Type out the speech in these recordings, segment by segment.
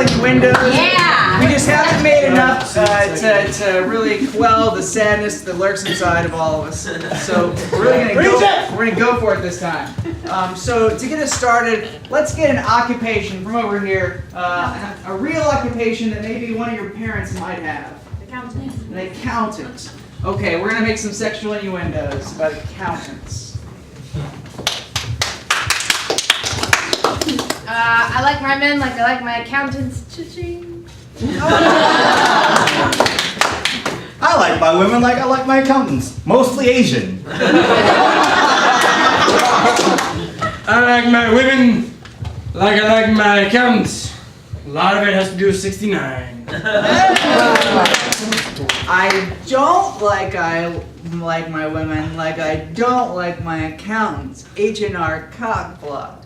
Innuendos. Yeah! We just haven't made enough to really quell the sadness that lurks inside of all of us. So we're gonna go for it this time. So to get us started, let's get an occupation from over here. A real occupation that maybe one of your parents might have. Accountant. An accountant. Okay, we're gonna make some sexual innuendos about accountants. I like my men like I like my accountants. Cha-ching. I like my women like I like my accountants, mostly Asian. I like my women like I like my accountants. A lot of it has to do with 69. I don't like my women like I don't like my accountants. H&R cockblock.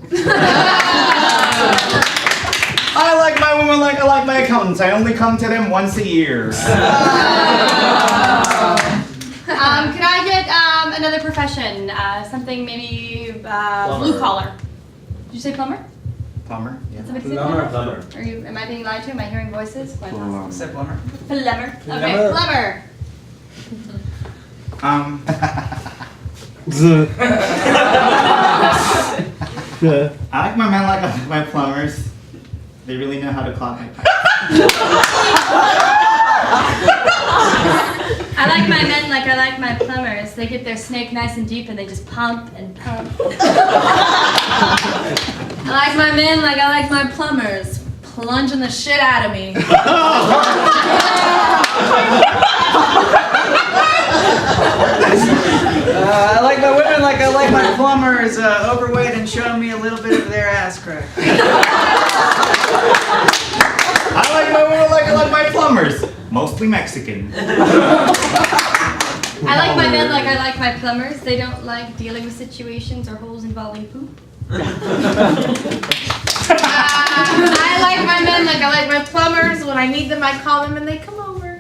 I like my women like I like my accountants. I only come to them once a year. Can I get another profession? Something maybe blue collar. Did you say plumber? Plumber? Yeah. Did somebody say plumber? Are you? Am I being lied to? Am I hearing voices? Plumber. Said plumber. Plumber. Okay, plumber. I like my men like I like my plumbers. They really know how to clog my pipes. I like my men like I like my plumbers. They get their snake nice and deep and they just pump and pump. I like my men like I like my plumbers. Plunging the shit out of me. I like my women like I like my plumbers, overweight and showing me a little bit of their ass crack. I like my women like I like my plumbers, mostly Mexican. I like my men like I like my plumbers. They don't like dealing with situations or holes involving poop. I like my men like I like my plumbers. When I need them, I call them and they come over.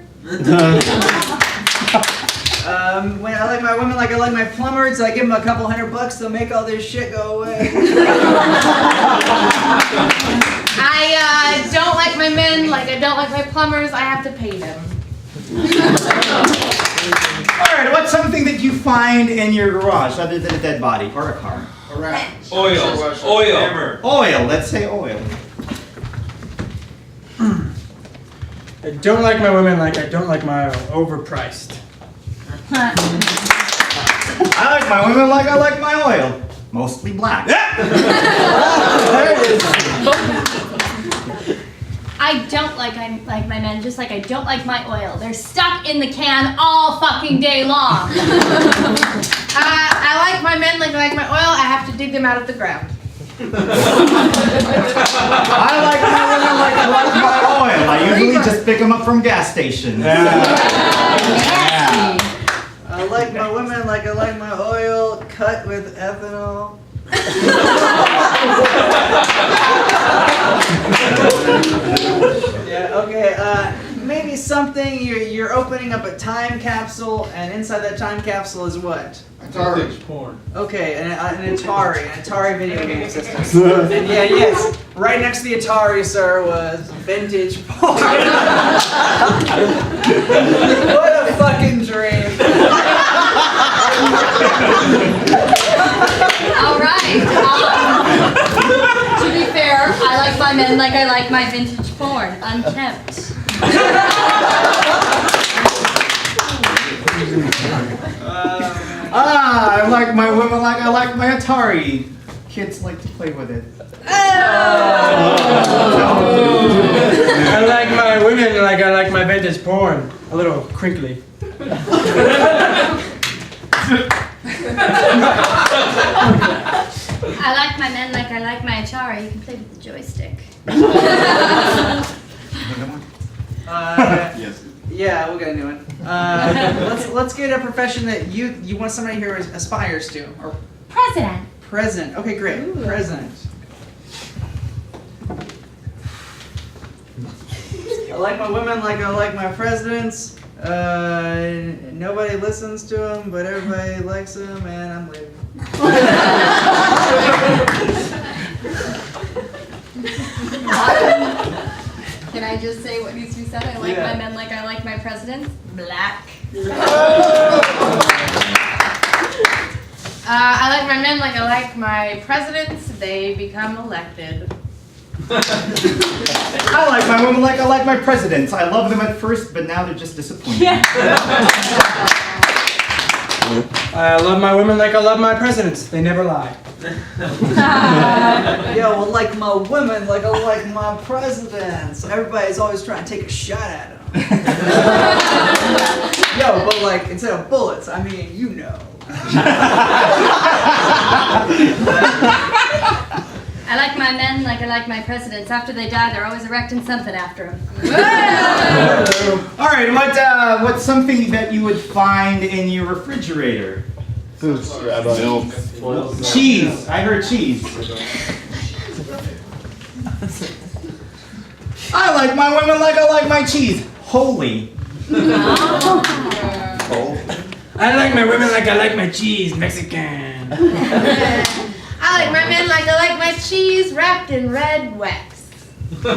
When I like my women like I like my plumbers, I give them a couple $100, they'll make all this shit go away. I don't like my men like I don't like my plumbers. I have to pay them. Alright, what's something that you find in your garage other than a dead body or a car? Oil. Oil, let's say oil. I don't like my women like I don't like my oil. Overpriced. I like my women like I like my oil, mostly black. I don't like my men just like I don't like my oil. They're stuck in the can all fucking day long. I like my men like I like my oil. I have to dig them out of the ground. I like my women like I like my oil. I usually just pick them up from gas stations. Nasty. I like my women like I like my oil, cut with ethanol. Yeah, okay, maybe something, you're opening up a time capsule, and inside that time capsule is what? Atari. Porn. Okay, an Atari video game system. And yeah, yes, right next to the Atari, sir, was vintage porn. What a fucking dream. Alright. To be fair, I like my men like I like my vintage porn. Unkempt. I like my women like I like my Atari. Kids like to play with it. I like my women like I like my vintage porn. A little crinkly. I like my men like I like my Atari. You can play with the joystick. Yes. Yeah, we'll get a new one. Let's get a profession that you want somebody here who aspires to, or President. president. Okay, great. Ooh. President. I like my women like I like my presidents. Nobody listens to them, but everybody likes them, and I'm leaving. just say what needs to be said. I like my men like I like my presidents. Black. I like my men like I like my presidents. They become elected. I like my women like I like my presidents. I love them at first, but now they're just disappointing. I love my women like I love my presidents. They never lie. Yo, I like my women like I like my presidents. Everybody's always trying to take a shot at them. Yo, but like instead of bullets, I mean, you know. I like my men like I like my presidents. After they die, they're always erecting something after them. All right, what's something that you would find in your refrigerator? Milk. Cheese. I heard cheese. I like my women like I like my cheese. Holy. I like my women like I like my cheese. Mexican. I like my men like I like my cheese wrapped in red wax. I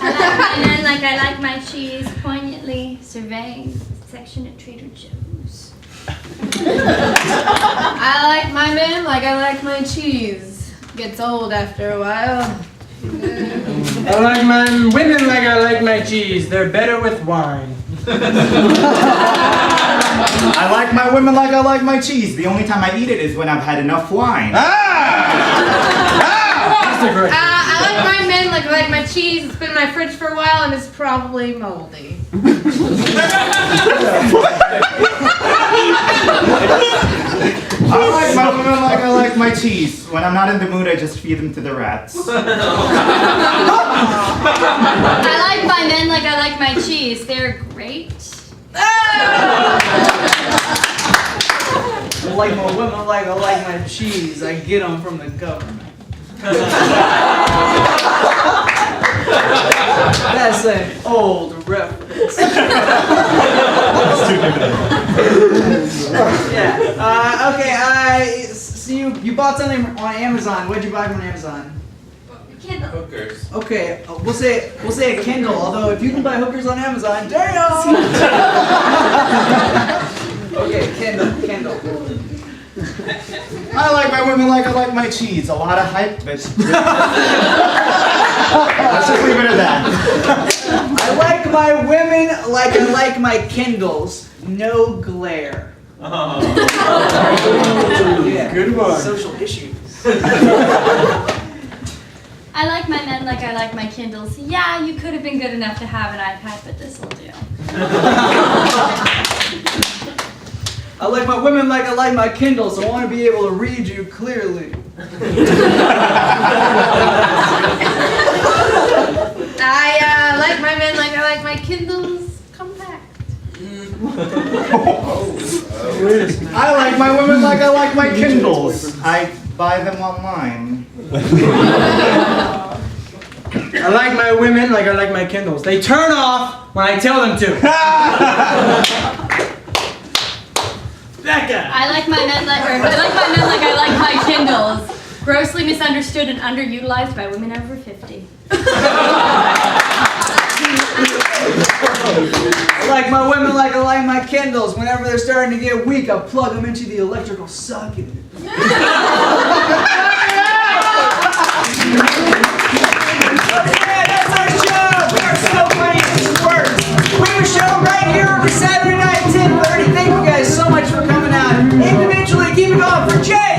like my men like I like my cheese, poignantly surveying the section at Trader Joe's. I like my men like I like my cheese. Gets old after a while. I like my women like I like my cheese. They're better with wine. I like my women like I like my cheese. The only time I eat it is when I've had enough wine. I like my men like I like my cheese. It's been in my fridge for a while and it's probably moldy. I like my women like I like my cheese. When I'm not in the mood, I just feed them to the rats. I like my men like I like my cheese. They're great. I like my women like I like my cheese. I get them from the government. That's an old reference. Yeah. Okay. So you bought something on Amazon. What did you buy from Amazon? Kindle. Hookers. Okay. We'll say a Kindle. Although if you can buy hookers on Amazon, damn. Okay. Kindle. I like my women like I like my cheese. A lot of hype, but let's just leave it at that. I like my women like I like my Kindles. No glare. Yeah. Good one. Social issues. I like my men like I like my Kindles. Yeah, you could have been good enough to have an iPad, but this'll do. I like my women like I like my Kindles. I want to be able to read you clearly. I like my men like I like my Kindles compact. I like my women like I like my Kindles. I buy them online. I like my women like I like my Kindles. They turn off when I tell them to. That guy. I like my men like I like my Kindles. Grossly misunderstood and underutilized by women over 50. I like my women like I like my Kindles. Whenever they're starting to get weak, I plug them into the electrical socket. That's our show. We're so funny. This works. We have a show right here every Saturday night, 10:30. Thank you guys so much for coming out. Individually, keep it going for Jay.